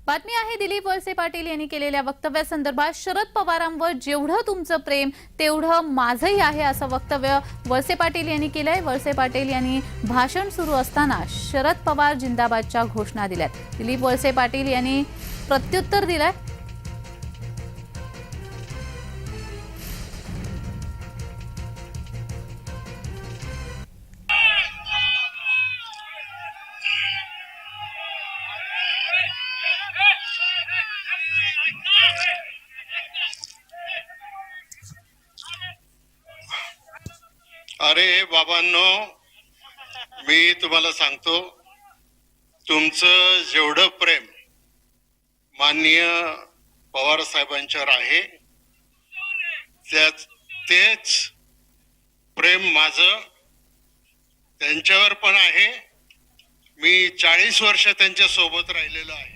बातमी आहे दिलीप वळसे पाटील यांनी केलेल्या वक्तव्यासंदर्भात शरद पवारांवर जेवढं तुमचं प्रेम तेवढं माझंही आहे असं वक्तव्य वळसे पाटील यांनी केलंय। वळसे पाटील यांनी भाषण सुरू असताना शरद पवार जिंदाबादच्या घोषणा दिल्यात। दिलीप वळसे पाटील यांनी प्रत्युत्तर दिलंय। अरे बाबांनो, मी तुम्हाला सांगतो, तुमचं जेवढं प्रेम माननीय पवार साहेबांच्यावर आहे तेच प्रेम माझं त्यांच्यावर पण आहे। मी 40 वर्ष त्यांच्या सोबत राहिलेलो आहे।